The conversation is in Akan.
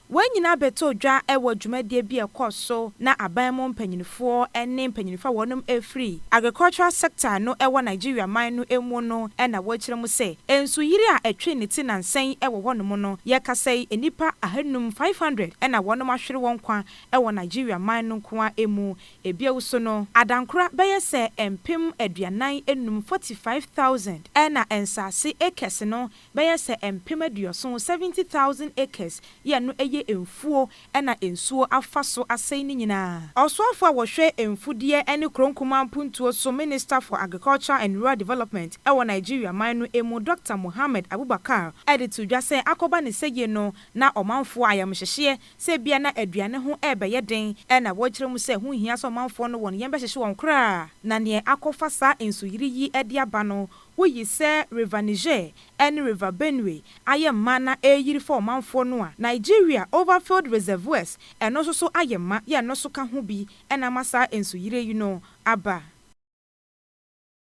Wanyina beto dwa ewo dwumadie bi ekoso na abanmo mpanyinfo ene mpanyinfo wonum efri agricultural sector no ewo Nigeria man no emu no na wachiremu se ensu yiri a etwe ne ti nansen ewo honum no yekasai enipa ahanum 500 na wonum ahwere won kwa ewo Nigeria man no kwa emu ebiewuso no adankora beye se empem aduanan enum 45000 na ensase acres no beye se empem aduoson 70000 acres ye no emfuo na ensuo afaso asai ni nyina osoafo a wohwe emfudie ene kronkuma mpuntuo so Minister for Agriculture and Rural Development ewo Nigeria man no emu Dr. Mohammed Abubakar editu dwase akoba ne seye no na omanfo ayamhyehye se bia na aduane ho ebeye den na wokyeremu se hu hia so omanfo no won yembehye won kra na ne akofa sa ensuyiri yi edi aba no woyi se River Niger and River Benue ayemma na eyiri for omanfo no a Nigeria overfilled reservoirs eno so ayemma ye no so ka ho bi na masa ensuyire yi no aba